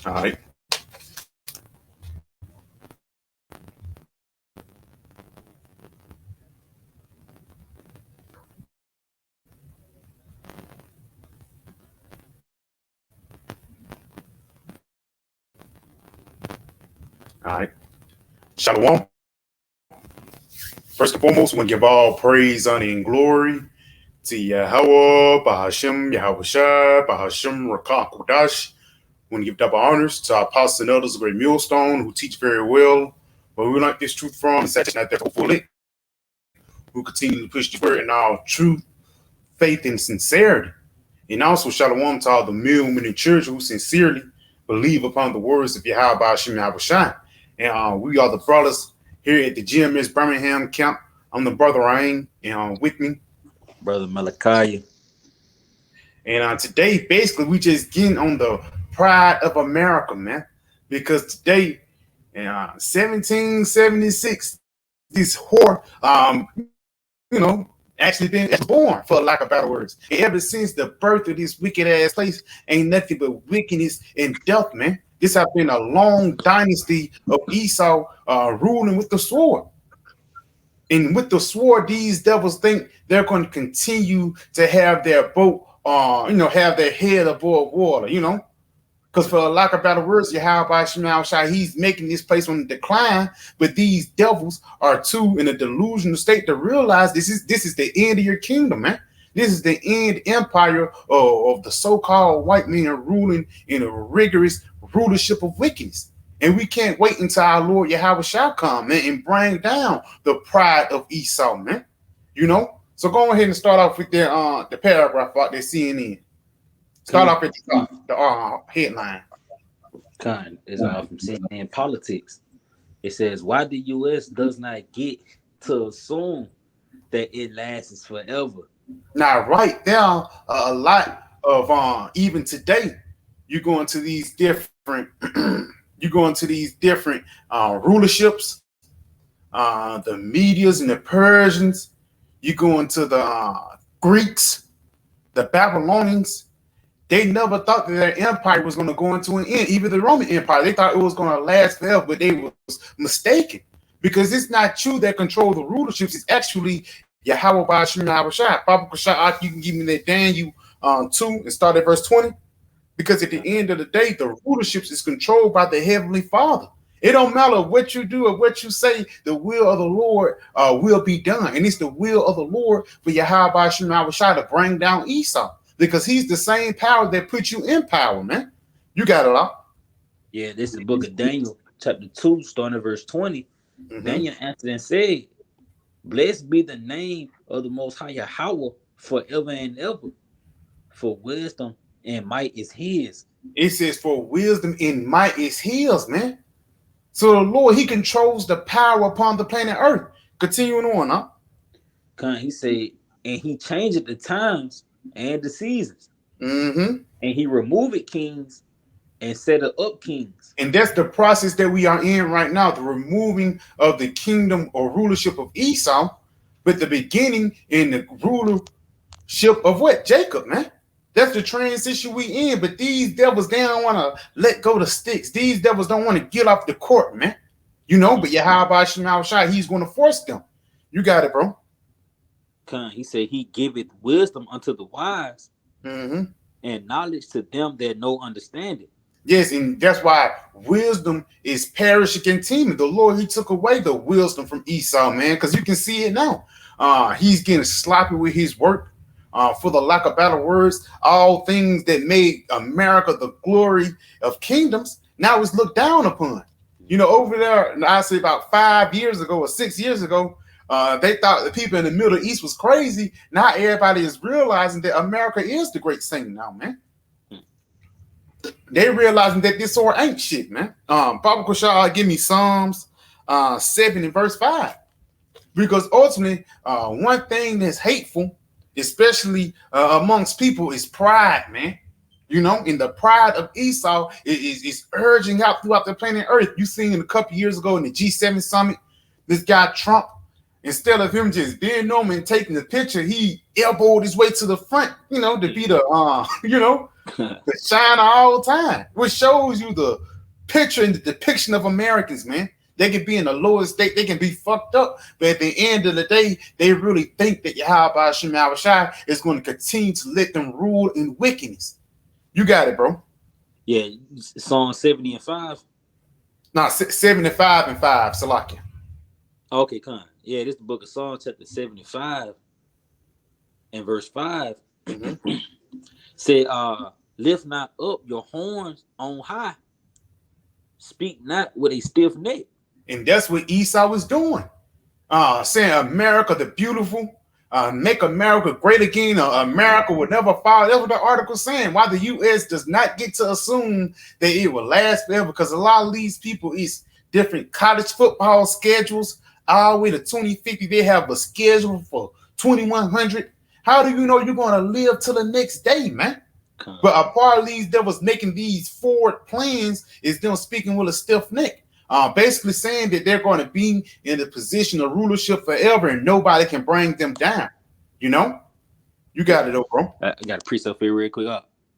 All right. All right. Shalom. First and foremost, we want to give all praise, honor, and glory to Yahweh, Bahashim, Yahweh Shai, Bahashim, Rakah, Kodash. We want to give double honors to our apostles and elders of Great Millstone who teach very well, but we like this truth from, such not therefore fully, who continue to push the word in all truth, faith, and sincerity. And also, shalom to all the men in the church who sincerely believe upon the words of Yahweh Bahashim, Yahweh Shai. And we are the brothers here at the GMS Birmingham camp. I'm the brother Ryan, and with me, Brother Malachi. And today, basically, we just getting on the pride of America, man. Because today, in 1776, this whore, actually been born, for lack of better words. And ever since the birth of this wicked ass place, ain't nothing but wickedness and death, man. This has been a long dynasty of Esau ruling with the sword. And with the sword, these devils think they're going to continue to have their boat, have their head above water, because for lack of better words, Yahweh Shai, he's making this place on the decline. But these devils are too in a delusional state to realize this is the end of your kingdom, man. This is the end empire of the so-called white men ruling in a rigorous rulership of wickedness. And we can't wait until our Lord Yahweh shall come, man, and bring down the pride of Esau, man. So go ahead and start off with the paragraph about that CNN. Start off at the top, the headline. Con is from CNN Politics. It says, why the U.S. does not get to assume that it lasts forever. Now, right there, a lot of even today, you go into these different rulerships, the medias and the Persians. You go into the Greeks, the Babylonians. They never thought that their empire was going to go into an end. Even the Roman Empire, they thought it was going to last forever, but they was mistaken, because it's not you that control the rulerships. It's actually Yahweh Bashim Yahweh Shai. Baba Kashai, you can give me that Daniel 2 and start at verse 20. Because at the end of the day, the rulerships is controlled by the Heavenly Father. It don't matter what you do or what you say, the will of the Lord will be done. And it's the will of the Lord for Yahweh Bashim Yahweh Shai to bring down Esau. Because he's the same power that puts you in power, man. You got it all. Yeah, this is the book of Daniel, chapter 2, starting at verse 20. Mm-hmm. Daniel answered and said, blessed be the name of the Most High Yahweh forever and ever. For wisdom and might is his. It says, for wisdom and might is his, man. So the Lord, he controls the power upon the planet Earth. Continuing on, huh? He said, and he changed the times and the seasons. Mm-hmm. And he removed kings and set up kings. And that's the process that we are in right now, the removing of the kingdom or rulership of Esau, but the beginning in the rulership of what? Jacob, man. That's the transition we in. But these devils, they don't want to let go the sticks. These devils don't want to get off the court, man. But Yahweh Shai, he's going to force them. You got it, bro. He said he giveth wisdom unto the wise, mm-hmm. and knowledge to them that know understanding. Yes, and that's why wisdom is perishing and teeming. The Lord, he took away the wisdom from Esau, man, because you can see it now. He's getting sloppy with his work. For the lack of better words, all things that made America the glory of kingdoms, now is looked down upon. Over there, I say about 5 years ago or 6 years ago, they thought the people in the Middle East was crazy. Now everybody is realizing that America is the great thing now, man. They realizing that this sword ain't shit, man. Baba Kushal give me Psalms 7 and verse 5. Because ultimately, one thing that's hateful, especially amongst people, is pride, man. And the pride of Esau is urging out throughout the planet Earth. You seen a couple years ago in the G7 summit, this guy Trump, Instead of him just being normal and taking the picture, he elbowed his way to the front, to be the the shine all time, which shows you the picture and the depiction of Americans, man. They can be in the lowest state, they can be fucked up, but at the end of the day, they really think that Yahweh Shema Shai is going to continue to let them rule in wickedness. You got it, bro. Yeah, Psalm 70 and 5. No, 75 and 5, Salakia. Okay, come on. Yeah, this is the book of Psalms, chapter 75 and verse 5. Mm-hmm. Say, lift not up your horns on high. Speak not with a stiff neck. And that's what Esau was doing. Saying America the beautiful, make America great again. America will never fall. That's what the article's saying. Why the U.S. does not get to assume that it will last forever, because a lot of these people is different college football schedules. All the way to 2050, they have a schedule for 2100. How do you know you're going to live till the next day, man? But a part of these that was making these forward plans is them speaking with a stiff neck. Basically saying that they're going to be in the position of rulership forever and nobody can bring them down. You got it, though, bro. I got a precept here real quick.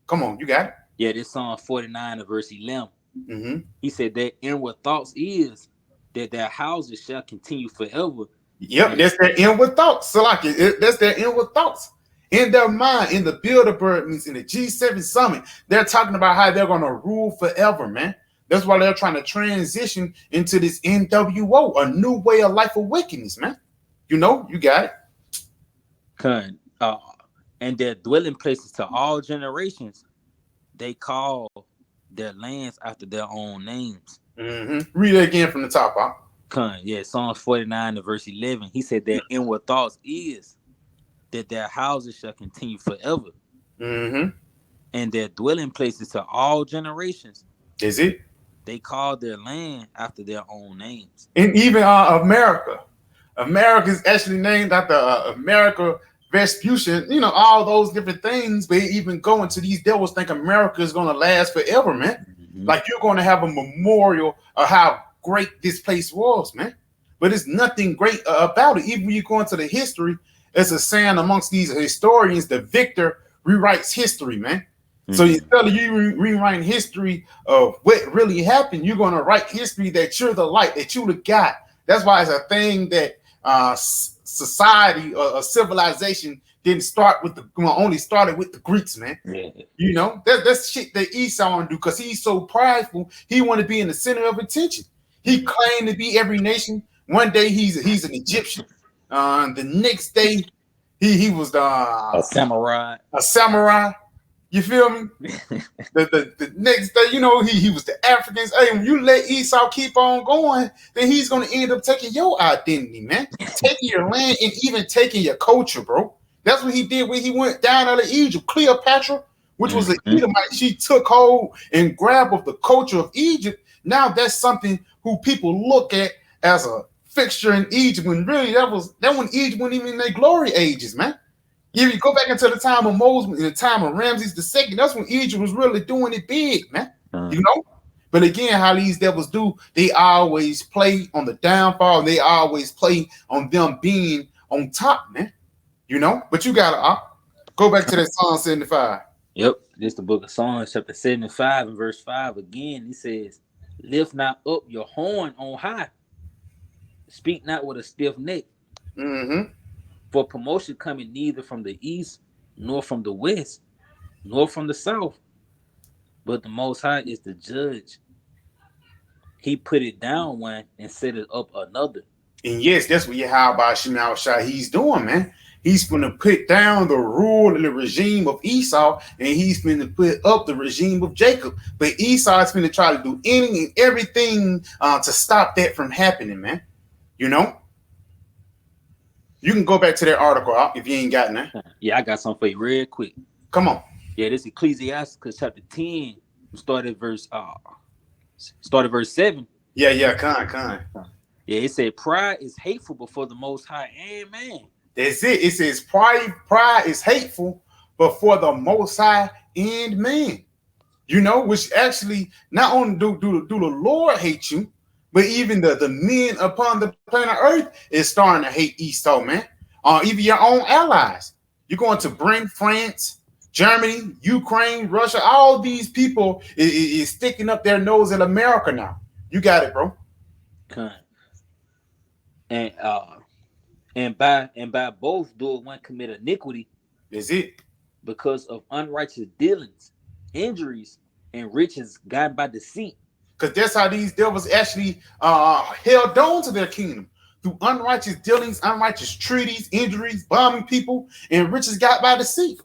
Come on, you got it. Yeah, this Psalm 49 and verse 11. Mm-hmm. He said that inward thoughts is that their houses shall continue forever. Yep, that's their inward thoughts. So like that's their inward thoughts. In their mind, in the Bilderberg means in the G7 summit, they're talking about how they're going to rule forever, man. That's why they're trying to transition into this NWO, a new way of life of wickedness, man. You got it. And their dwelling places to all generations, they call their lands after their own names. Mm-hmm. Read it again from the top, Yeah, Psalms 49 and verse 11. He said their inward thoughts is that their houses shall continue forever. Mm-hmm. And their dwelling places to all generations. Is it? They call their land after their own names. And even America. America is actually named after America Vespucci, all those different things. But even going to these devils think America is going to last forever, man. Mm-hmm. Like you're going to have a memorial of how great this place was, man. But it's nothing great about it. Even when you go into the history, it's a saying amongst these historians, the victor rewrites history, man. Mm-hmm. So instead of you rewriting history of what really happened, you're going to write history that you're the light, that you the guy. That's why it's a thing that society or civilization didn't start with only started with the Greeks, man. Yeah. That's shit that Esau want to do because he's so prideful. He want to be in the center of attention. He claimed to be every nation. One day he's an Egyptian. The next day he was a samurai. A samurai. You feel me? the next day, he was the Africans. Hey, when you let Esau keep on going, then he's gonna end up taking your identity, man. Taking your land and even taking your culture, bro. That's what he did when he went down out of Egypt. Cleopatra, which was an Edomite, she took hold and grabbed of the culture of Egypt. Now that's something who people look at as a fixture in Egypt, when really that when Egypt wasn't even in their glory ages, man. If you go back into the time of Moses, in the time of Ramses II, that's when Egypt was really doing it big, man. But again, how these devils do, they always play on the downfall. They always play on them being on top, man. But you gotta go back to that Psalm 75. Yep, this is the book of Psalms, chapter 75 and verse 5. Again, he says, lift not up your horn on high. Speak not with a stiff neck. Mm-hmm. For promotion coming neither from the east, nor from the west, nor from the south. But the Most High is the judge. He put it down one and set it up another. And yes, that's what Yahweh Shema Shai he's doing, man. He's going to put down the rule and the regime of Esau, and he's going to put up the regime of Jacob. But Esau is going to try to do anything and everything to stop that from happening, man. You can go back to that article if you ain't got that. Yeah, I got something for you real quick. Come on. Yeah, this Ecclesiasticus chapter 10, started verse 7. Yeah, con. Yeah, it said pride is hateful before the Most High. Amen. That's it. It says pride is hateful before the Most High and man. Which actually not only do the Lord hate you, But even the men upon the planet Earth is starting to hate Esau, man. Even your own allies. You're going to bring France, Germany, Ukraine, Russia. All these people is sticking up their nose at America now. You got it, bro. And by both do one commit iniquity. Is it because of unrighteous dealings, injuries, and riches gotten by deceit. Because that's how these devils actually held on to their kingdom through unrighteous dealings, unrighteous treaties, injuries, bombing people, and riches got by deceit.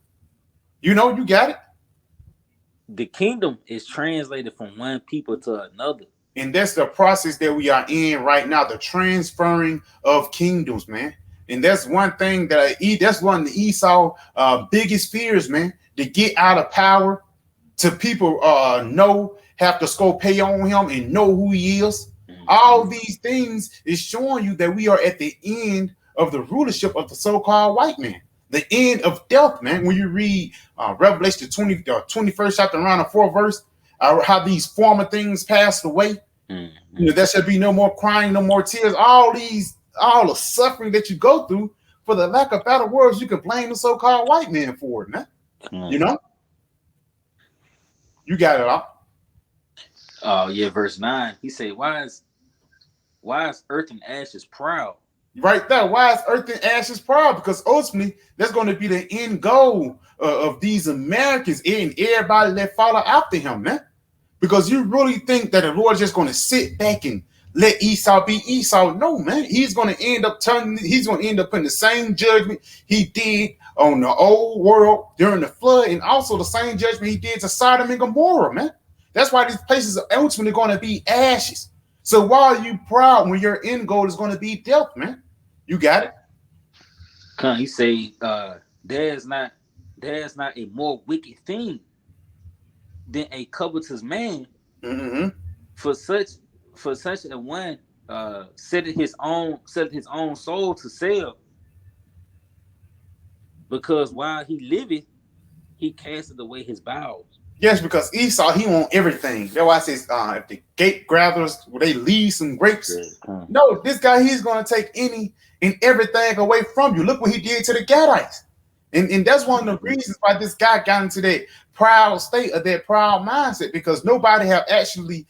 You know, you got it. The kingdom is translated from one people to another. And that's the process that we are in right now, the transferring of kingdoms, man. And that's one thing that's one of the Esau biggest fears, man, to get out of power, to people have to go pay on him and know who he is. Mm-hmm. All these things is showing you that we are at the end of the rulership of the so-called white man, the end of death, man. When you read Revelation 21st chapter around the 4th verse, how these former things passed away. Mm-hmm. You know, there should be no more crying, no more tears. All the suffering that you go through, for the lack of better words, you can blame the so-called white man for it, man. Mm-hmm. You know, you got it all. Oh yeah, verse 9. He said, "Why is earth and ashes proud?" Right there. Why is earth and ashes proud? Because ultimately, that's going to be the end goal of these Americans and everybody that follow after him, man. Because you really think that the Lord is just going to sit back and let Esau be Esau? No, man. He's going to end up putting the same judgment he did on the old world during the flood, and also the same judgment he did to Sodom and Gomorrah, man. That's why these places are ultimately going to be ashes. So why are you proud when your end goal is going to be death, man? You got it. He say, there is not a more wicked thing than a covetous man. Mm-hmm. For such a one setteth his own soul to sell, because while he liveth, he casteth away his bowels. Yes, because Esau, he want everything. That's why I says if the gate gatherers, they leave some grapes. No, this guy, he's going to take any and everything away from you. Look what he did to the Gadites. And that's one of the reasons why this guy got into that proud state, of that proud mindset, because nobody have actually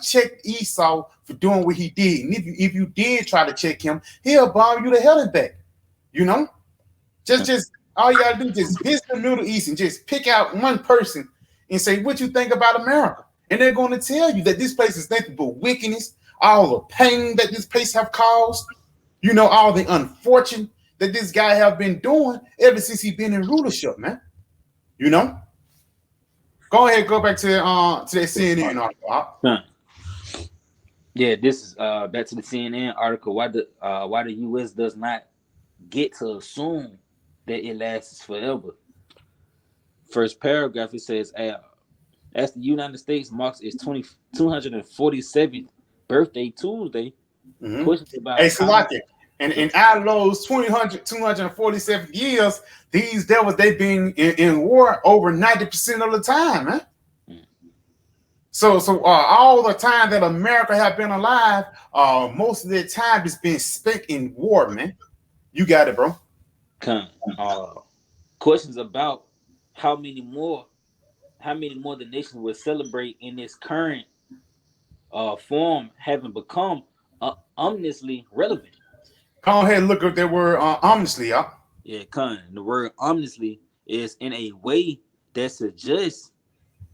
checked Esau for doing what he did. And if you did try to check him, he'll bomb you to hell and back. You know? Just all you got to do is just visit the Middle East and just pick out one person and say, what you think about America? And they're going to tell you that this place is nothing but wickedness, all the pain that this place have caused, you know, all the unfortunate that this guy have been doing ever since he been in rulership, man. You know? Go ahead, go back to that CNN article. Yeah, this is back to the CNN article. Why the U.S. does not get to assume that it lasts forever. First paragraph, it says, as the United States marks its 247th birthday Tuesday, questions about and out of those 247 years, these devils, they've been in war over 90% of the time, man. So all the time that America have been alive, most of the time has been spent in war, man. You got it, bro. Questions about how many more the nation will celebrate in its current form haven't become ominously relevant. Go ahead and look up that word ominously, y'all. Yeah, the word ominously is in a way that suggests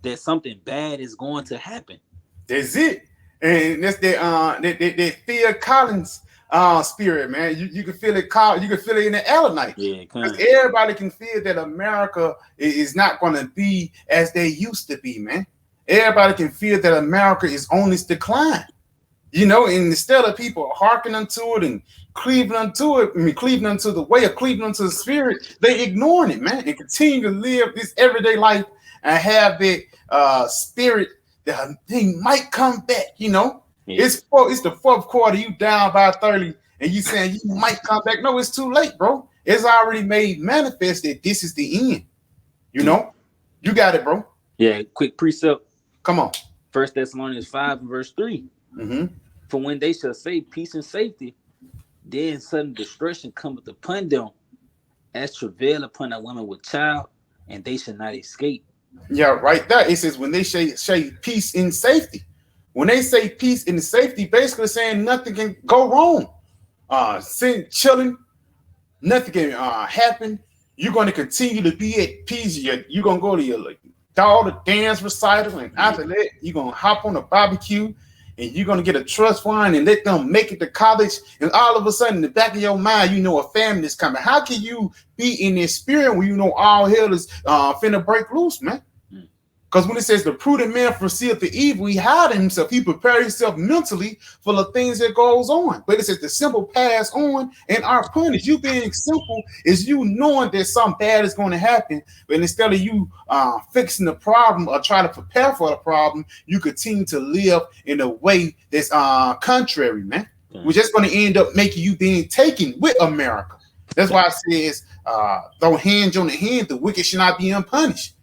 that something bad is going to happen. That's it. And that's that Phil Collins spirit, man. You can feel it. You can feel it in the air tonight. Yeah, because everybody can feel that America is not going to be as they used to be, man. Everybody can feel that America is on its decline. You know, and instead of people hearkening unto it and cleaving unto the way of cleaving unto the spirit, they ignoring it, man, and continue to live this everyday life and have that spirit that thing might come back. You know, it's the fourth quarter, you down by 30, and you saying you might come back. No, it's too late, bro. It's already made manifest that this is the end. You know, you got it, bro. Yeah, quick precept. Come on. 1 Thessalonians 5 and verse 3. For when they shall say peace and safety, then sudden destruction cometh upon them, as travail upon a woman with child, and they shall not escape. Yeah, right there. It says when they say peace and safety. When they say peace and safety, basically saying nothing can go wrong. Sin chilling, nothing can happen. You're going to continue to be at peace. You're going to go to your daughter dance recital, and after that, you're going to hop on a barbecue, and you're going to get a trust fund and let them make it to college. And all of a sudden, in the back of your mind, you know a family is coming. How can you be in this spirit when you know all hell is finna break loose, man? Because when it says the prudent man foreseeth the evil, he hide himself. He prepares himself mentally for the things that goes on. But it says the simple pass on and are punished. You being simple is you knowing that something bad is going to happen. But instead of you fixing the problem or trying to prepare for the problem, you continue to live in a way that's contrary, man. We're just going to end up making you being taken with America. That's why it says, throw hands on the hand, the wicked should not be unpunished.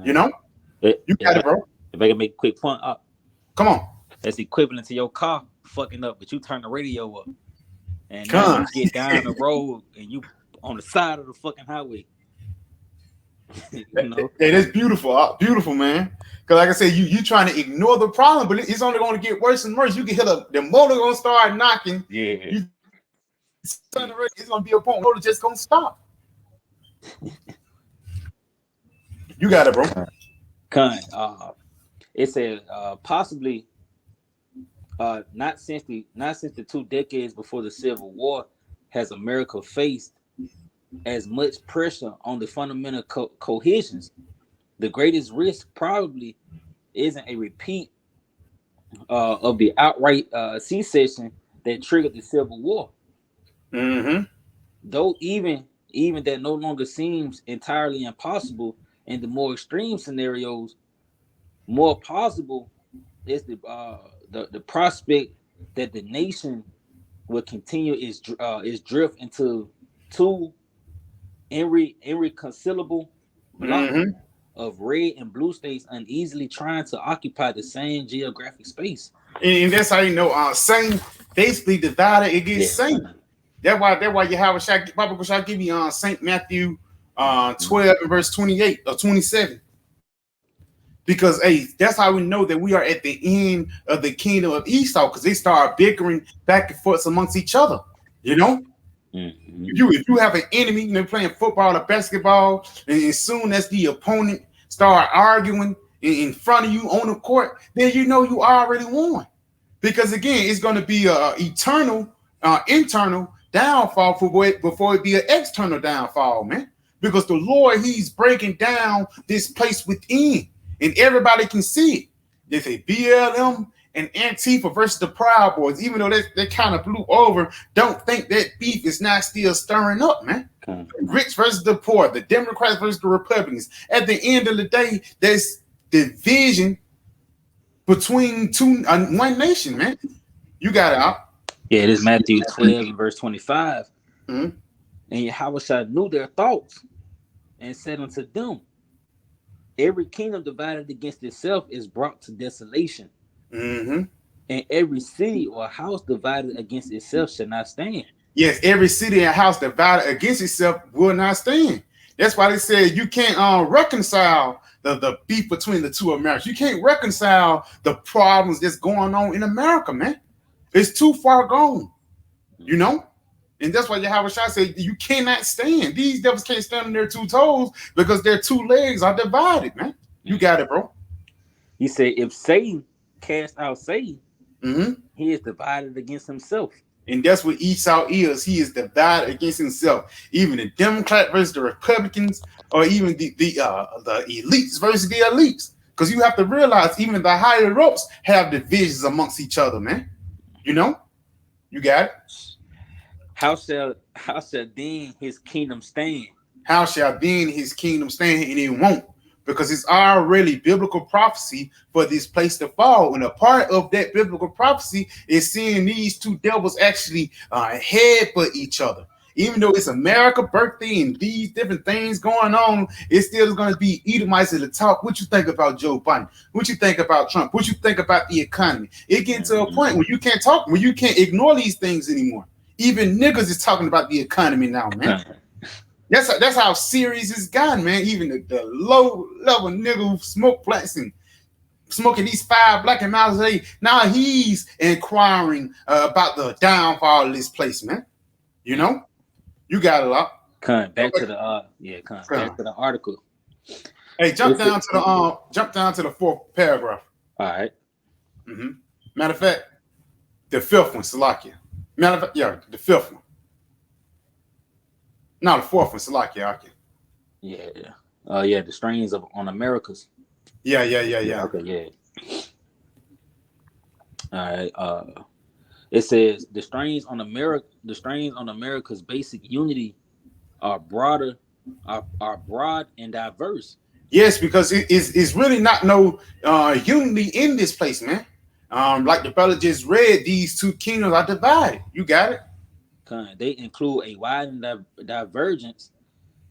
You know? You got it, bro. If I can make a quick point up, come on. That's equivalent to your car fucking up, but you turn the radio up, and now you get down the road and you on the side of the fucking highway. You know? Hey, that's beautiful, beautiful, man. Because like I said, you trying to ignore the problem, but it's only going to get worse and worse. You can hear the motor going to start knocking. Yeah. It's going to be a point. Motor just going to stop. You got it, bro. It said possibly not since the 2 decades before the Civil War has America faced as much pressure on the fundamental cohesions. The greatest risk probably isn't a repeat of the outright secession that triggered the Civil War. Mm-hmm. Though even that no longer seems entirely impossible. In the more extreme scenarios, more plausible is the prospect that the nation will continue its drift into two irreconcilable blocks of red and blue states uneasily trying to occupy the same geographic space. And that's how you know same basically divided against same. That's why you have a Bible shall give you St. Matthew 12 and verse 28 or 27. Because that's how we know that we are at the end of the kingdom of Esau, because they start bickering back and forth amongst each other. You know, if you have an enemy, playing football or basketball, and as soon as the opponent start arguing in front of you on the court, then you know you already won. Because again, it's going to be a eternal, internal downfall before it be an external downfall, man. Because the Lord, he's breaking down this place within, and everybody can see it. They say BLM and Antifa versus the Proud Boys, even though they kind of blew over, don't think that beef is not still stirring up, man. The rich versus the poor, the Democrats versus the Republicans. At the end of the day, there's division between one nation, man. You got it out. Yeah, it is Matthew 12 and verse 25. And Yahweh knew their thoughts and said unto them, every kingdom divided against itself is brought to desolation. And every city or house divided against itself shall not stand. Yes, every city and house divided against itself will not stand. That's why they said you can't reconcile the beef between the two Americas. You can't reconcile the problems that's going on in America, man. It's too far gone, you know? And that's why Yahweh Shai said you cannot stand. These devils can't stand on their two toes because their two legs are divided, man. You got it, bro. He said if Satan cast out Satan, he is divided against himself. And that's what Esau is. He is divided against himself. Even the Democrat versus the Republicans, or even the elites versus the elites. Because you have to realize even the higher ups have divisions amongst each other, man. You know? You got it? How shall then his kingdom stand? How shall then his kingdom stand? And it won't, because it's already biblical prophecy for this place to fall. And a part of that biblical prophecy is seeing these two devils actually headbutt each other. Even though it's America's birthday and these different things going on, it still is going to be Edomites at the top. What you think about Joe Biden? What you think about Trump? What you think about the economy? It gets to a point where you can't talk, where you can't ignore these things anymore. Even niggas is talking about the economy now, man. That's how serious it's gotten, man. Even the low level nigga who smoke blacks and smoking these 5 black and miles a day, now he's inquiring about the downfall of this place, man. You know, you got a lot. Back to the article. Hey, jump down to the 4th paragraph. All right. Mm-hmm. Matter of fact, the 5th one, Salakia. Matter of fact, yeah, the 5th one. No, the 4th one, Salakia. Yeah. The strains on Americas. Yeah. Okay, yeah. All right. It says the strains on America's basic unity are broad and diverse. Yes, because it's really not no unity in this place, man. Like the brother just read, these 2 kingdoms are divided. You got it. They include a wide divergence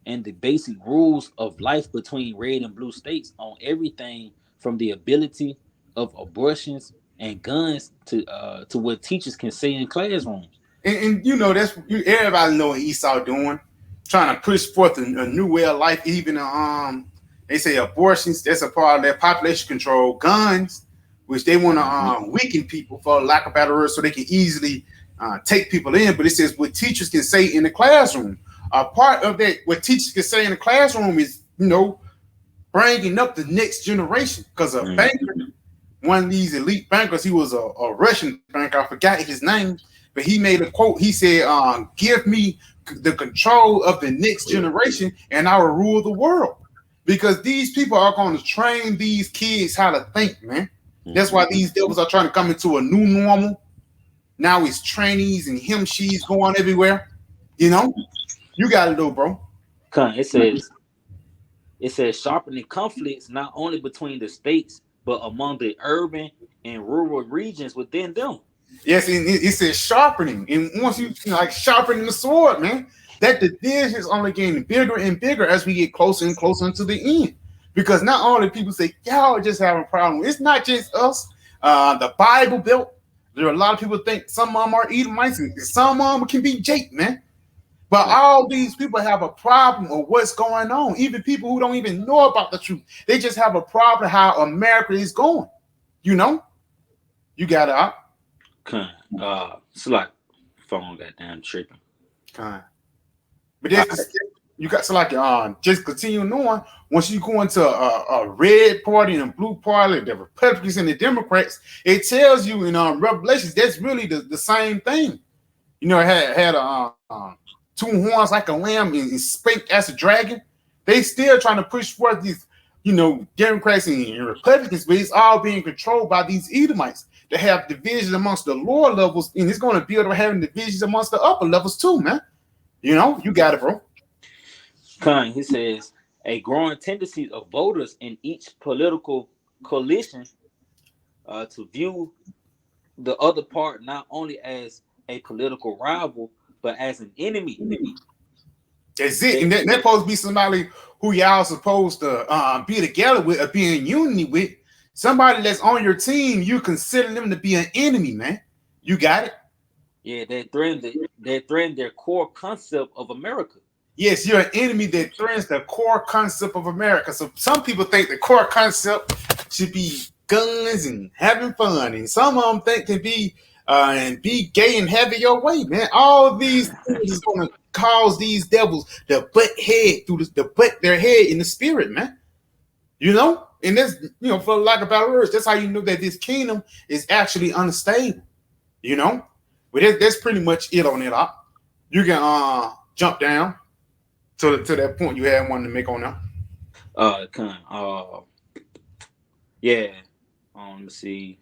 in the basic rules of life between red and blue states on everything from the ability of abortions and guns to what teachers can say in classrooms. And you know, everybody know what Esau doing, trying to push forth a new way of life. Even they say abortions, that's a part of their population control. Guns, which they want to weaken people, for lack of better words, so they can easily take people in. But it says what teachers can say in the classroom. A part of that, what teachers can say in the classroom is, you know, bringing up the next generation. Because a banker, one of these elite bankers, he was a Russian banker, I forgot his name, but he made a quote. He said, give me the control of the next generation and I will rule the world. Because these people are going to train these kids how to think, man. That's why these devils are trying to come into a new normal. Now it's trainees and she's going everywhere. You know, you got to do, bro. It says sharpening conflicts not only between the states, but among the urban and rural regions within them. Yes, it says sharpening. And once you like sharpening the sword, man, that division is only getting bigger and bigger as we get closer and closer to the end. Because not only people say, y'all just having a problem. It's not just us. The Bible Belt. There are a lot of people think some of them are Edomites and some of them can be Jake, man. But all these people have a problem of what's going on. Even people who don't even know about the truth. They just have a problem how America is going. You know? You got it up. It's like phone got damn tripping. But you got to like just continue on. Once you go into a red party and a blue party, the Republicans and the Democrats, it tells you in Revelations that's really the same thing. You know, it had 2 horns like a lamb and spake as a dragon. They still trying to push forth these, you know, Democrats and Republicans, but it's all being controlled by these Edomites. They have divisions amongst the lower levels, and it's going to build up having divisions amongst the upper levels too, man. You know, you got it, bro. He says a growing tendency of voters in each political coalition to view the other part not only as a political rival, but as an enemy. That's it. And that's supposed to be somebody who y'all supposed to be together with or be in unity with. Somebody that's on your team, you consider them to be an enemy, man. You got it? Yeah, they threaten their core concept of America. Yes, you're an enemy that threatens the core concept of America. So some people think the core concept should be guns and having fun, and some of them think can be and be gay and have it your way, man. All these things is going to cause these devils to butt their head in the spirit, man. You know, and that's, you know, for lack of better words, that's how you know that this kingdom is actually unstable. You know, but that's pretty much it on it. You can jump down to that point you had one to make on now. Yeah. Let me see.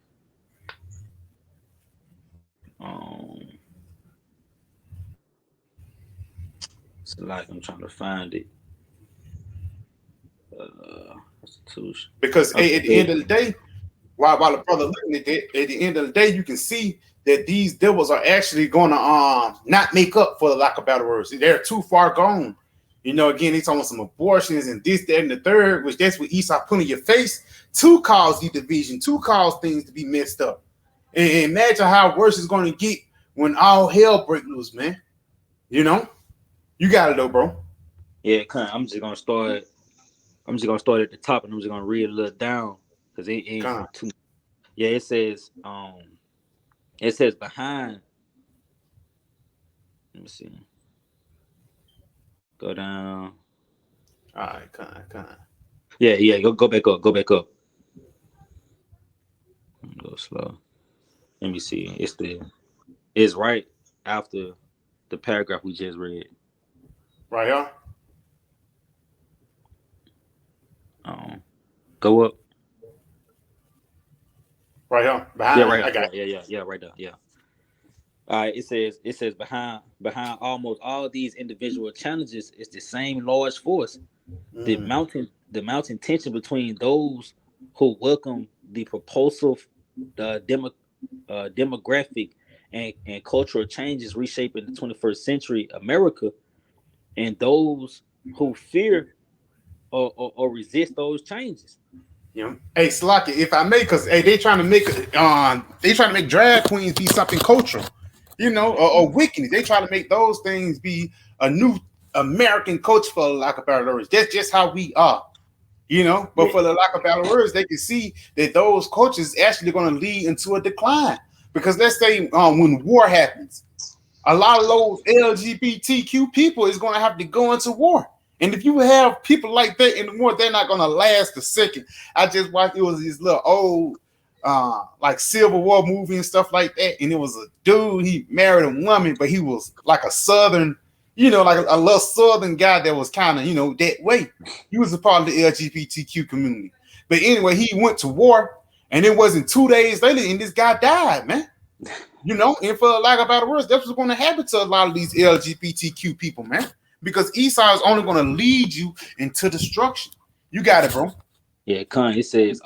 So like I'm trying to find it. Because at the end of the day, while the brother looking at that, at the end of the day, you can see that these devils are actually going to not make up for the lack of better words. They're too far gone. You know, again, he's talking some abortions and this, that, and the third, which that's what Esau put in your face to cause the division, to cause things to be messed up. And imagine how worse it's going to get when all hell breaks loose, man. You know, you got it though, bro. Yeah, I'm just gonna start. I'm just gonna start at the top, and I'm just gonna read a little down because it ain't too. Yeah, it says behind. Let me see. Go down. All right, come on. Yeah. Go back up. Go slow. Let me see. It's right after the paragraph we just read. Right here. Go up. Right here. Behind. Yeah, right. I got yeah, right there. Yeah. All right. It says behind almost all these individual challenges is the same large force. The mounting tension between those who welcome the propulsive demographic and cultural changes reshaping the 21st century America, and those who fear or resist those changes. Yeah. Hey, Slocky, if I may, because they trying to make drag queens be something cultural, you know, or wickedness. They try to make those things be a new American culture, for lack of better words. That's just how we are, you know. But for the lack of better words, they can see that those cultures actually going to lead into a decline. Because let's say when war happens, a lot of those LGBTQ people is going to have to go into war. And if you have people like that in the war, they're not going to last a second. I just watched, it was this little old like Civil War movie and stuff like that. And it was a dude, he married a woman, but he was like a Southern, you know, like a little Southern guy that was kind of, you know, that way. He was a part of the LGBTQ community. But anyway, he went to war, and it wasn't 2 days later, and this guy died, man. You know, and for lack of better words, that's what's going to happen to a lot of these LGBTQ people, man. Because Esau is only going to lead you into destruction. You got it, bro. Yeah, it says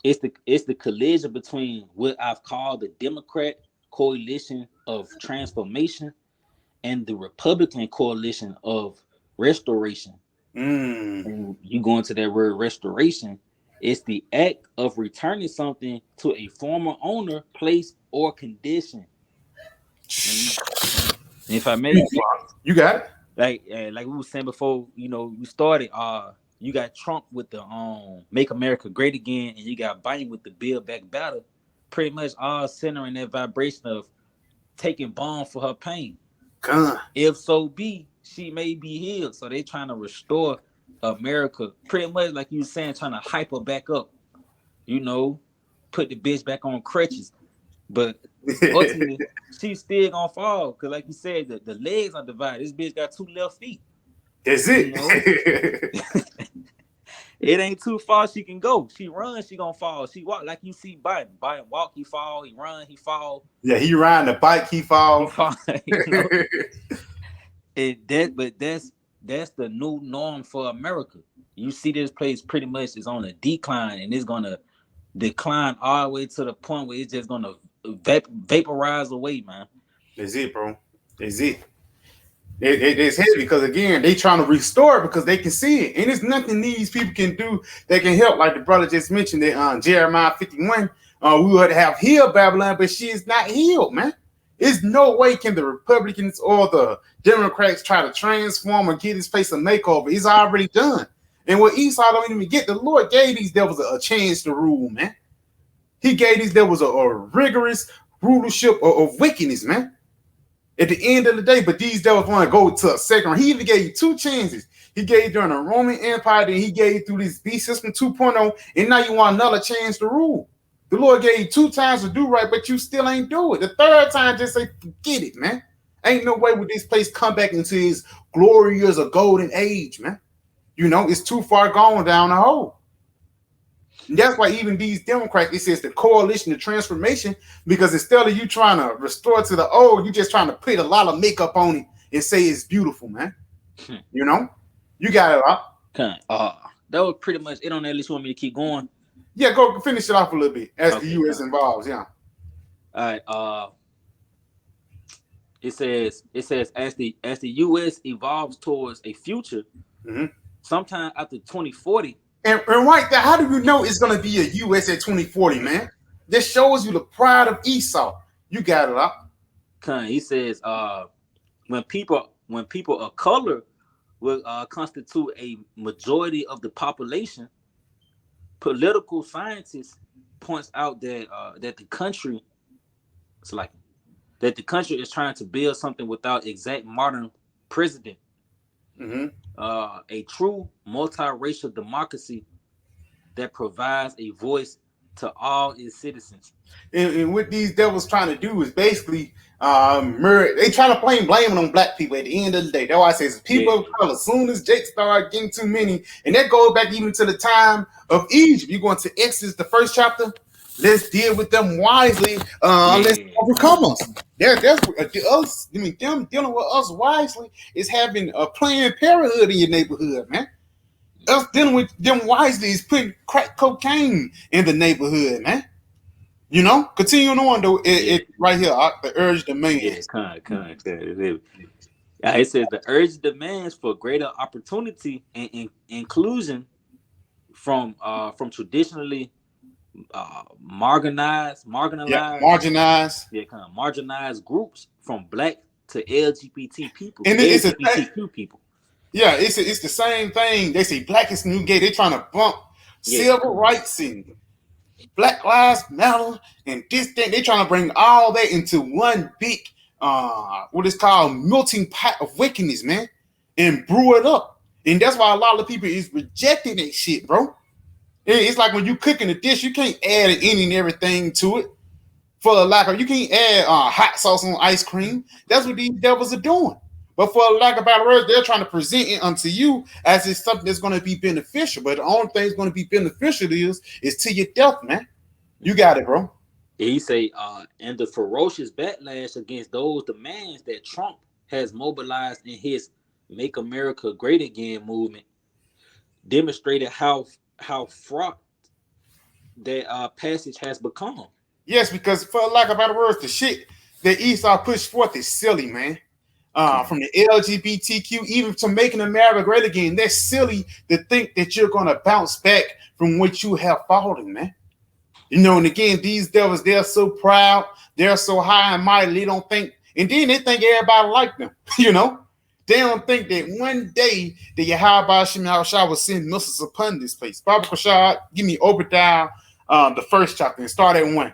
it's the collision between what I've called the Democrat coalition of transformation and the Republican coalition of restoration. And you go into that word restoration, it's the act of returning something to a former owner, place, or condition. And if I may, you got it. Like we were saying before, you know, we started. You got Trump with the "Make America Great Again," and you got Biden with the "Build Back Better." Pretty much all centering that vibration of taking balm for her pain. If so be, she may be healed. So they trying to restore America, pretty much like you were saying, trying to hype her back up. You know, put the bitch back on crutches. But ultimately, she's still gonna fall because, like you said, the legs are divided. This bitch got 2 left feet. That's it. You know? It ain't too far she can go. She runs, she gonna fall. She walk like you see Biden. Biden walk, he fall. He run, he fall. Yeah, he ride the bike, he fall. You know? But that's the new norm for America. You see, this place pretty much is on a decline, and it's gonna decline all the way to the point where it's just gonna vaporize away, man. That's it, bro. That's it. It's heavy because again they trying to restore it because they can see it, and there's nothing these people can do that can help. Like the brother just mentioned that Jeremiah 51, we would have healed Babylon, but she is not healed, man. There's no way can the Republicans or the Democrats try to transform or give this place a makeover. It's already done. And what Esau don't even get, the Lord gave these devils a chance to rule, man. He gave these devils a rigorous rulership of wickedness, man. At the end of the day, but these devils want to go to a second round. He even gave you 2 chances. He gave you during the Roman Empire, then he gave you through this beast system 2.0, and now you want another chance to rule. The Lord gave you 2 times to do right, but you still ain't do it. The 3rd time, just say, forget it, man. Ain't no way would this place come back into his glorious or golden age, man. You know, it's too far gone down the hole. And that's why even these Democrats, it says the coalition, the transformation, because instead of you trying to restore to the old, you just trying to put a lot of makeup on it and say it's beautiful, man. You know, you got it up. That was pretty much it on that list. You want me to keep going? Yeah, go finish it off a little bit as the Okay, U.S. involves. Yeah. all right. It says as the U.S. evolves towards a future, Mm-hmm. sometime after 2040. And right there, how do you know it's going to be a U.S. at 2040, man? This shows you the pride of Esau. You got it up. He says when people of color will constitute a majority of the population, political scientists points out that the country it's like that the country is trying to build something without exact modern president. Mm-hmm. A true multiracial democracy that provides a voice to all its citizens. And what these devils trying to do is basically murder. They trying to blame it on black people at the end of the day. That's why I say people of color. As soon as Jake started getting too many, and that goes back even to the time of Egypt. You going to Exodus, the first chapter. Let's deal with them wisely. Let's overcome us. That's us. I mean, them dealing with us wisely is having a Planned Parenthood in your neighborhood, man. Us dealing with them wisely is putting crack cocaine in the neighborhood, man. You know, continuing on though, it right here, the urge demands. Yeah, it says the urge demands for greater opportunity and inclusion from traditionally marginalized groups from black to LGBT people, and it's LGBTQ people. Yeah, it's the same thing. They say black is new gay. They're trying to bump civil rights and Black Lives Matter and this thing. They're trying to bring all that into one big what is called melting pot of wickedness, man, and brew it up. And that's why a lot of people is rejecting that shit, bro. It's like when you cooking a dish, you can't add any and everything to it. For the lack of, you can't add hot sauce on ice cream. That's what these devils are doing. But for a lack of better words, they're trying to present it unto you as it's something that's going to be beneficial. But the only thing that's going to be beneficial is to your death, man. You got it, bro. He say, and the ferocious backlash against those demands that Trump has mobilized in his "Make America Great Again" movement demonstrated how fraught that passage has become. Yes, because for lack of better words, the shit that Esau pushed forth is silly, man. From the LGBTQ, even to making America great again, that's silly to think that you're going to bounce back from what you have fallen, man. You know, and again, these devils, they're so proud, they're so high and mighty, they don't think, and then they think everybody like them, you know? They don't think that one day that Yahweh Shah will send missiles upon this place. Baba Kashad, give me Obadiah, the first chapter, and start at 1.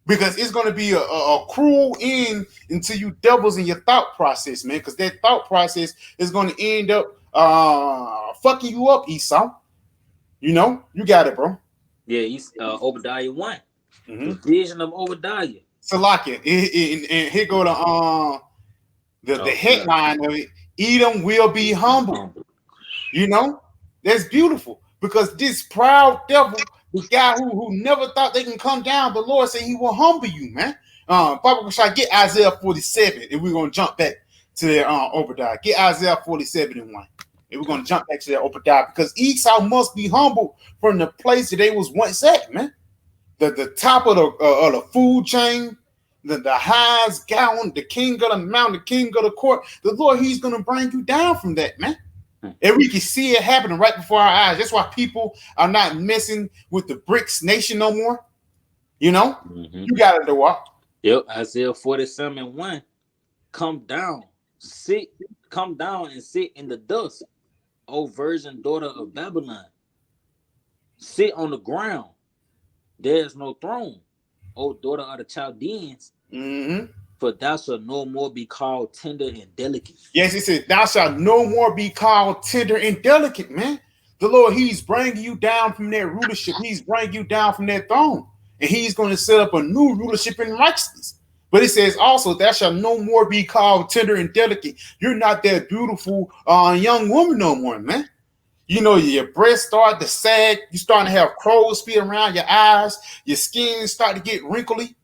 Because it's going to be a cruel end into you devils in your thought process, man. Because that thought process is going to end up fucking you up, Esau. You know? You got it, bro. Yeah, he's Obadiah 1. Mm-hmm. The vision of Obadiah. Salakia. And here go the headline of it. Edom will be humble. You know? That's beautiful. Because this proud devil, the guy who never thought they can come down, the Lord said he will humble you, man. Papa, should I get Isaiah 47? And we're going to jump back to that Obadiah. Get Isaiah 47 and 1. And we're going to jump back to that Obadiah because Esau must be humble from the place that they was once at, man. The top of the food chain, the highest gown, the king of the mountain, the king of the court. The Lord, he's going to bring you down from that, man. And we can see it happening right before our eyes. That's why people are not messing with the BRICS nation no more. You know? Mm-hmm. You got to do what? Yep, Isaiah 47 and 1. Come down and sit in the dust, O virgin daughter of Babylon. Sit on the ground. There is no throne, O daughter of the Chaldeans. Mm-hmm. For thou shalt no more be called tender and delicate. Yes, it says, thou shalt no more be called tender and delicate, man. The Lord, he's bringing you down from that rulership. He's bringing you down from that throne. And he's going to set up a new rulership in righteousness. But it says also, thou shalt no more be called tender and delicate. You're not that beautiful young woman no more, man. You know, your breasts start to sag. You're starting to have crow's feet around your eyes. Your skin start to get wrinkly.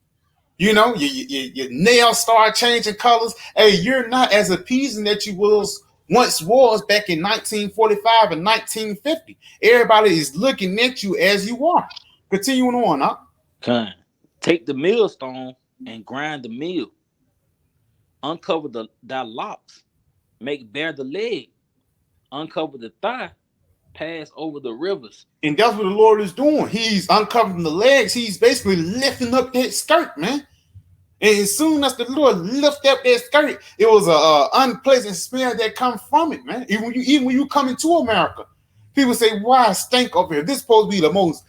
You know, your nails start changing colors. Hey, you're not as appeasing that you was once was back in 1945 and 1950. Everybody is looking at you as you are. Continuing on, huh? Con. Take the millstone and grind the mill. Uncover thy locks. Make bare the leg. Uncover the thigh. Pass over the rivers. And that's what the Lord is doing. He's uncovering the legs. He's basically lifting up that skirt, man. And as soon as the Lord lifted up that skirt, it was a unpleasant smell that comes from it, man. Even when you come into America, people say, "Why stink over here?" This is supposed to be the most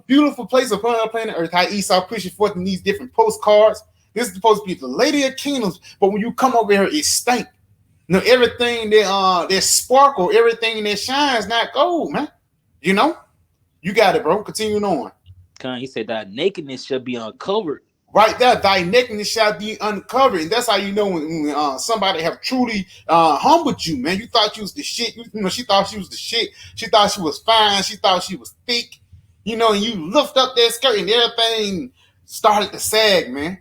beautiful place upon planet Earth. How Esau pushes forth in these different postcards. This is supposed to be the Lady of Kingdoms, but when you come over here, it stink. You know, everything that sparkle, everything that shines, not gold, man. You know, you got it, bro. Continuing on. Con, he said that nakedness shall be uncovered. Right there, thy nakedness shall be uncovered. And that's how you know when somebody have truly humbled you, man. You thought you was the shit. You know, she thought she was the shit. She thought she was fine. She thought she was thick. You know, and you lift up that skirt and everything started to sag, man.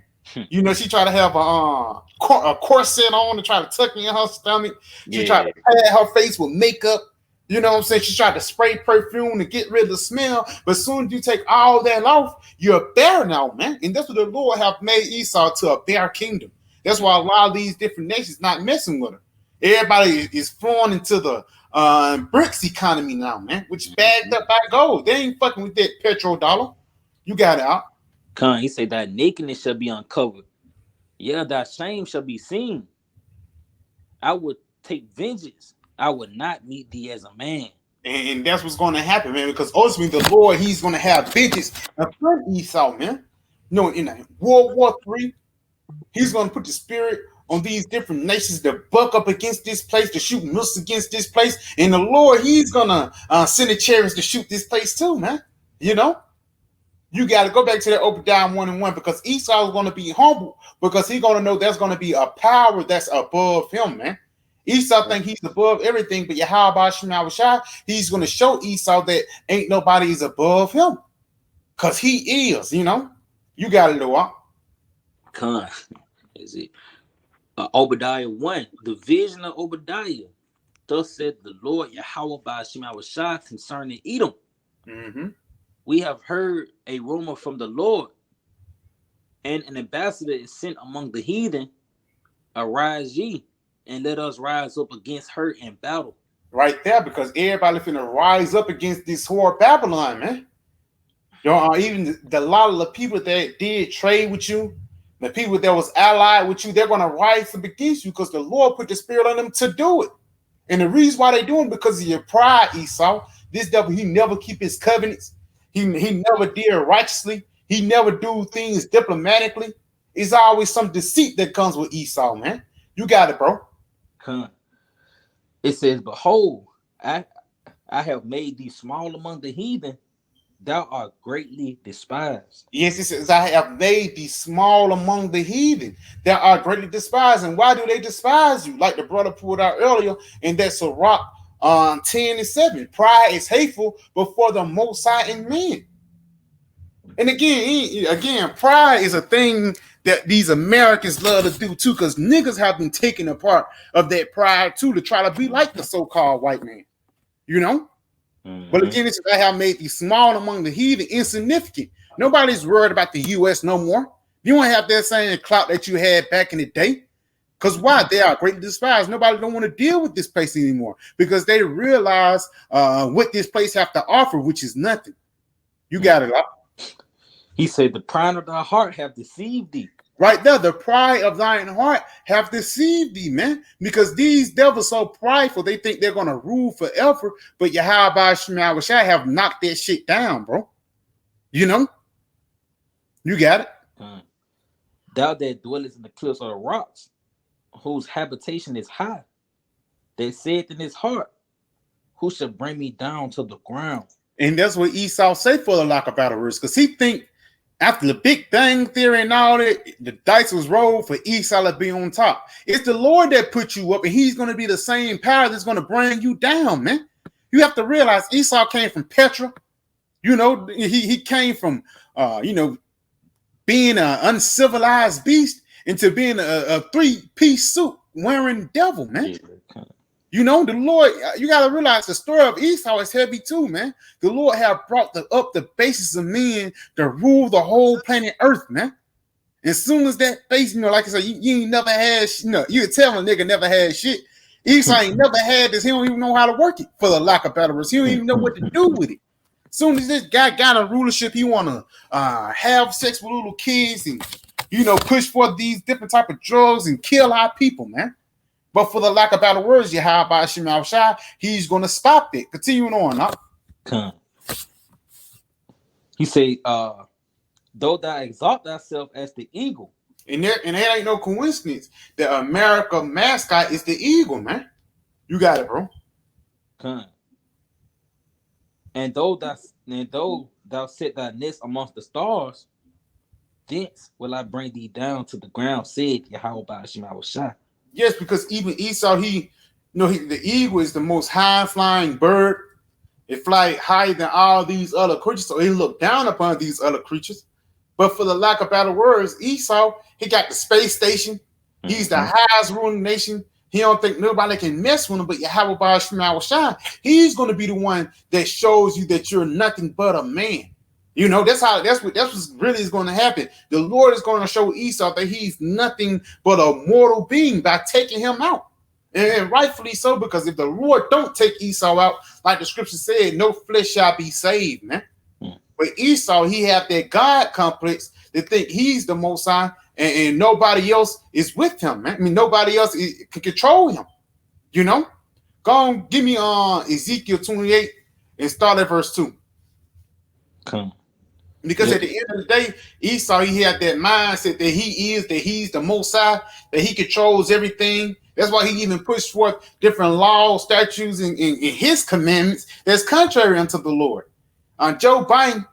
You know, she tried to have a corset on to try to tuck in her stomach. She tried to pad her face with makeup. You know what I'm saying? She tried to spray perfume to get rid of the smell. But as soon as you take all that off, you're bare now, man. And that's what the Lord have made Esau to a bare kingdom. That's why a lot of these different nations not messing with her. Everybody is flowing into the BRICS economy now, man, which is bagged up by gold. They ain't fucking with that petrodollar. You got it out. Con, he said that nakedness shall be uncovered. Yeah, that shame shall be seen. I would take vengeance. I would not meet thee as a man. And that's what's going to happen, man, because ultimately the Lord, he's going to have vengeance upon Esau, man. You know, in World War III, he's going to put the spirit on these different nations to buck up against this place, to shoot missiles against this place. And the Lord, he's going to send the chariots to shoot this place too, man. You know? You got to go back to that Obadiah 1:1 because Esau is going to be humble because he's going to know there's going to be a power that's above him, man. Esau think he's above everything, but Yahweh Shemawashah, he's going to show Esau that ain't nobody is above him because he is, you know. You got to know what? Con, is it Obadiah 1, the vision of Obadiah. Thus said the Lord Yahweh by Shemawashah concerning Edom. Mm-hmm. We have heard a rumor from the Lord, and an ambassador is sent among the heathen. Arise ye, and let us rise up against her in battle. Right there, because everybody finna rise up against this whore Babylon, man. You know, even a lot of the people that did trade with you, the people that was allied with you, they're gonna rise up against you because the Lord put the spirit on them to do it. And the reason why they doing it because of your pride, Esau. This devil, he never keep his covenants. He never did righteously. He never do things diplomatically. It's always some deceit that comes with Esau, man. You got it, bro. Huh. It says, behold, I have made thee small among the heathen. Thou art greatly despised. Yes, it says, I have made thee small among the heathen. Thou art greatly despised. And why do they despise you? Like the brother pulled out earlier, and that's Sirach 10:7. Pride is hateful before the Most High in men. And again, pride is a thing that these Americans love to do too, because niggas have been taking a part of that pride too to try to be like the so-called white man, you know. Mm-hmm. But again, it's I have made these small among the heathen insignificant. Nobody's worried about the U.S. no more. You don't have that same clout that you had back in the day. Because why? They are greatly despised. Nobody don't want to deal with this place anymore because they realize what this place have to offer, which is nothing. You got it. He said, the pride of thy heart have deceived thee. Right there, the pride of thine heart have deceived thee, man. Because these devils so prideful, they think they're going to rule forever. But Yahweh Shemawashah have knocked that shit down, bro. You know? You got it. Thou that dwellest in the cliffs of the rocks, whose habitation is high, that saith in his heart, who shall bring me down to the ground? And that's what Esau say for the lack of battle words, because he think after the Big Bang Theory and all that, the dice was rolled for Esau to be on top. It's the Lord that put you up, and he's going to be the same power that's going to bring you down, man. You have to realize Esau came from Petra. You know, he came from, being an uncivilized beast into being a three-piece suit wearing devil, man. You know, the Lord, you got to realize the story of Esau is heavy too, man. The Lord have brought up the basis of men to rule the whole planet Earth, man. As soon as that face, like I said, you ain't never had, you can tell a nigga never had shit. Esau ain't never had this. He don't even know how to work it, for the lack of better words. He don't even know what to do with it. As soon as this guy got a rulership, he want to have sex with little kids and, push for these different type of drugs and kill our people, man. But for the lack of better words, Yahweh Shema Shai, he's going to stop it. Continuing on, huh? He say, though thou exalt thyself as the eagle. And there ain't no coincidence. The America mascot is the eagle, man. You got it, bro. And though thou set thy nest amongst the stars, thence will I bring thee down to the ground, said Yahweh Shema Shai. Yes, because even Esau, the eagle is the most high flying bird. It fly higher than all these other creatures, so he looked down upon these other creatures. But for the lack of better words, Esau, he got the space station. He's the highest ruling nation. He don't think nobody can mess with him, but Yahweh Shema Shai, he's going to be the one that shows you that you're nothing but a man. That's what really is going to happen. The Lord is going to show Esau that he's nothing but a mortal being by taking him out. And rightfully so, because if the Lord don't take Esau out, like the scripture said, no flesh shall be saved, man. But Esau, he have that God complex to think he's the Most High and nobody else is with him, man. I mean, nobody else can control him. Go on, give me Ezekiel 28 and start at verse 2. Because at the end of the day, Esau, he had that mindset that he's the Most High, that he controls everything. That's why he even pushed forth different laws, statutes, and his commandments that's contrary unto the Lord. Joe Biden,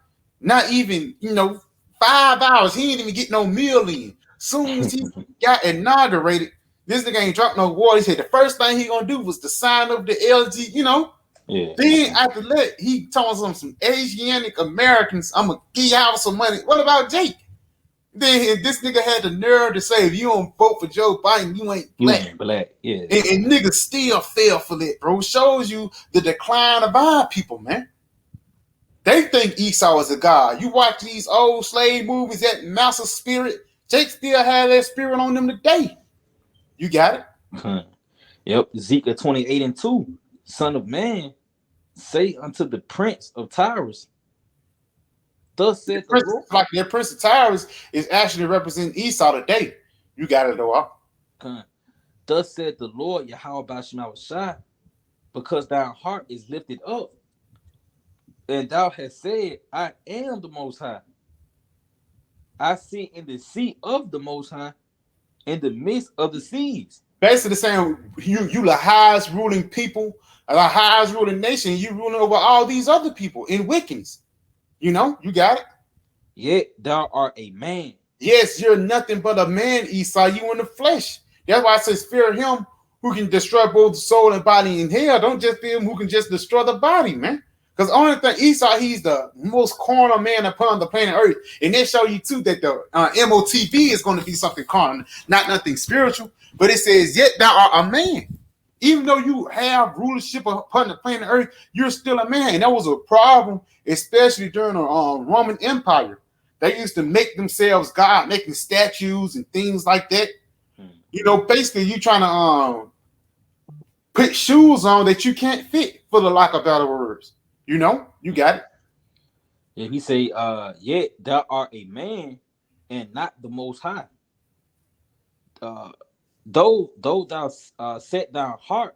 not even, 5 hours, he ain't even get no meal in. Soon as he got inaugurated, this nigga ain't dropped no water. He said the first thing he gonna do was to sign up the LG, Yeah. Then after that, he told us some Asiatic Americans, I'm gonna give y'all some money. What about Jake? Then this nigga had the nerve to say, if you don't vote for Joe Biden, you ain't black. You ain't black, yeah. And niggas still fell for that, bro. Shows you the decline of our people, man. They think Esau is a god. You watch these old slave movies, that master spirit, Jake still had that spirit on them today. You got it? Yep. Ezekiel 28 and 2. Son of man, say unto the prince of Tyrus, thus said the Lord. Like their prince of Tyrus is actually representing Esau today. You got it, though. Thus said the Lord, Yahweh Shema Shai, because thy heart is lifted up, and thou hast said, I am the Most High. I sit in the seat of the Most High, in the midst of the seas. Basically saying you the highest ruling people, the highest ruling nation, you ruling over all these other people in wickedness. You got it? Yet thou art a man. Yes, you're nothing but a man, Esau. You in the flesh. That's why I say fear him who can destroy both the soul and body in hell. Don't just fear him who can just destroy the body, man. Because only thing Esau, he's the most carnal man upon the planet Earth. And they show you too that the MOTB is going to be something carnal, not nothing spiritual. But it says, yet thou art a man. Even though you have rulership upon the planet Earth, you're still a man. And that was a problem, especially during the Roman Empire. They used to make themselves God, making statues and things like that. Basically you trying to put shoes on that you can't fit, for the lack of better words. You got it. Yeah, he say, yet thou art a man and not the Most High. Though thou set thy heart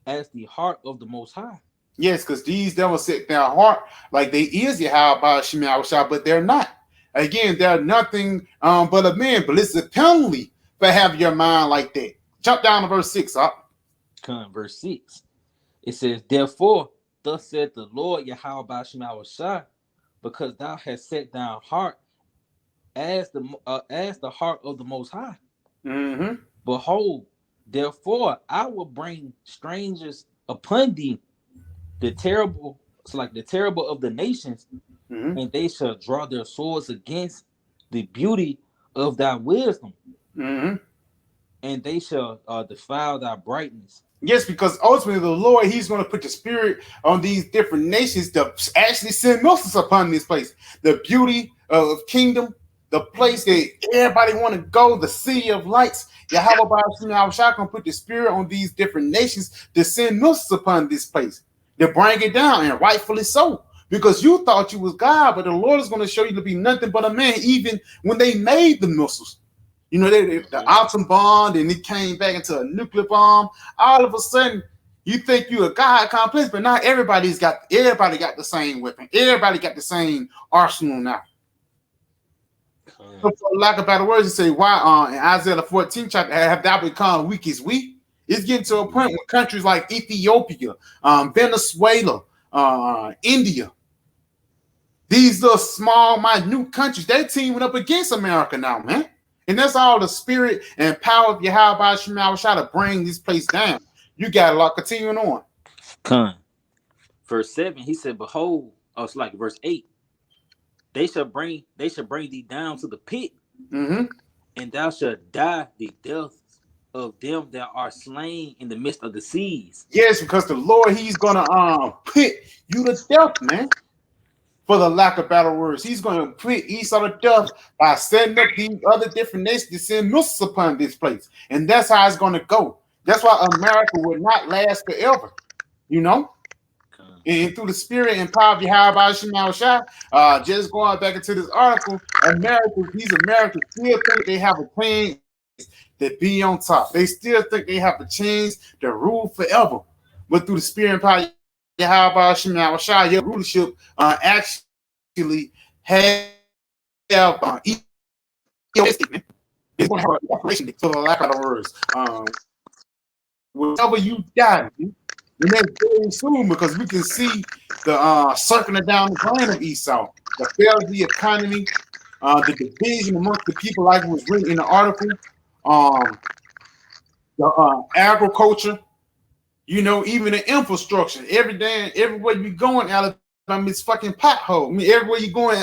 as the heart of the Most High. Yes, because these devils set their heart like they is Yahweh Shema Shai, but they're not. Again, they're nothing but a man. But it's a penalty for having your mind like that. Jump down to verse 6. Verse 6. It says, therefore, thus said the Lord Yahweh Shema Shai, because thou hast set thy heart as the heart of the Most High. Mm-hmm. Behold, therefore I will bring strangers upon thee, the terrible of the nations, and they shall draw their swords against the beauty of thy wisdom, and they shall defile thy brightness, Yes, because ultimately the Lord, He's going to put the Spirit on these different nations to actually send missiles upon this place. The beauty of kingdom, the place that everybody want to go, the city of lights. Yahweh Shah going to put the Spirit on these different nations to send missiles upon this place, to bring it down, and rightfully so. Because you thought you was God, but the Lord is going to show you to be nothing but a man, even when they made the missiles. You know, the atom bomb, and it came back into a nuclear bomb. All of a sudden, you think you a God complex, but not everybody got the same weapon. Everybody got the same arsenal now. So for lack of better words, you say why in Isaiah the 14th chapter have thou become weak as we? It's getting to a point where countries like Ethiopia, Venezuela, India, these little small, minute countries, they're teaming up against America now, man. And that's all the spirit and power of Yahweh Shemel Shah to bring this place down. You got a lot continuing on. Con. Verse 7, he said, behold, it's like verse 8. They shall bring thee down to the pit, and thou shalt die the death of them that are slain in the midst of the seas. Yes, because the Lord, He's gonna put you to death, man. For the lack of better words, He's going to put Esau to death by setting up these other different nations to send missiles upon this place. And that's how it's going to go. That's why America will not last forever. You know? And through the spirit and power of Yahweh Shemel Shah, just going back into this article, these Americans still think they have a chance to be on top. They still think they have a chance to rule forever. But through the spirit and power Yahweh Shemel Shah, your rulership actually have it's going to have an operation for the lack of the words. Whenever you die, and that's very soon, because we can see the circling down the plan of Esau, the failure of the economy, the division amongst the people, like it was written in the article, the agriculture. You know, even the infrastructure. Everywhere you going, Alabama is fucking pothole. I mean, everywhere you going,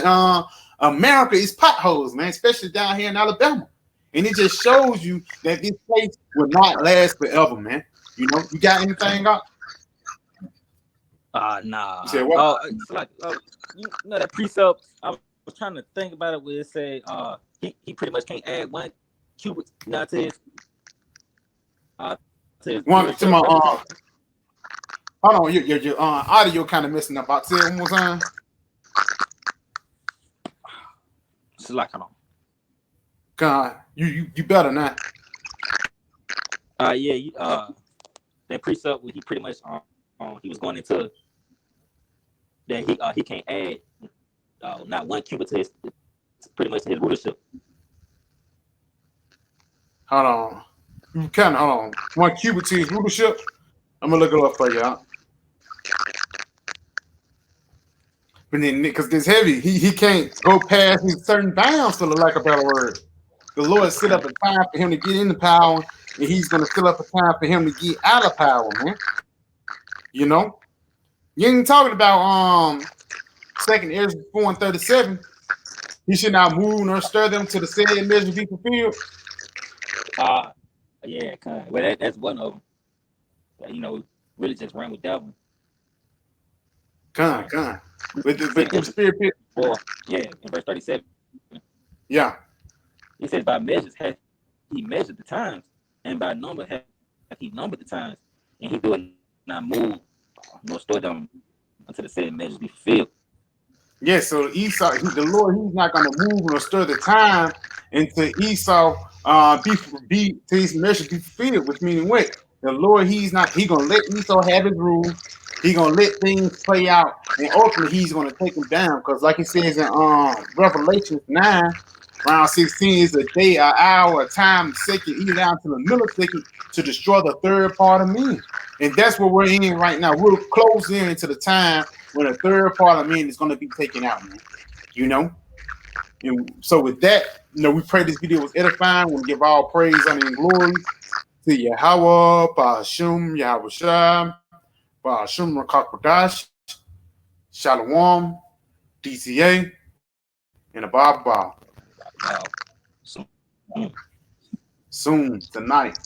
America is potholes, man, especially down here in Alabama. And it just shows you that this place will not last forever, man. You know, you got anything up? Nah. You said what? It's like you know that precept. I was trying to think about it where it said he pretty much can't add one cubit not to his One to my hold on, your audio kind of messing up. I'll say it one more time. It's like, hold on. God, you better not. That precept where he pretty much he was going into that he can't add not one cubit to his pretty much his rulership. Hold on. You kind of hold on. One cubit to his rulership. I'm gonna look it up for y'all. But then, because this heavy, he can't go past his certain bounds, for the lack of a better word. The Lord set up a time for him to get into power, and He's gonna set up a time for him to get out of power, man. You know, you ain't talking about 2 Ezra 4:37. He should not move nor stir them to the said measure be fulfilled. Yeah, well, that's one of them. You know, really just ran with that one. With the spirit pit. Well, yeah, in verse 37. Yeah. He says, by measures hath he measured the times, and by number hath he numbered the times, and he do not move nor store them until the said measures be fulfilled. Yes, so Esau, the Lord, He's not going to move nor stir the time until Esau be to his measures be fulfilled, which means what? The Lord, He gonna let Esau have his rule. He gonna let things play out, and ultimately He's gonna take him down. Because like it says in Revelation 9, around 16 is a day, an hour, a time, a second, even down to the millisecond to destroy the third part of men. And that's what we're in right now. We're close in into the time when the third part of men is going to be taken out, man. You know? And so with that, you know, we pray this video was edifying. We give all praise, honor, and glory to Yahweh, Ba'ashum, Yahweh Shah, Ba'ashum Rakakodash, Shalom, DCA, and Abba. Soon tonight.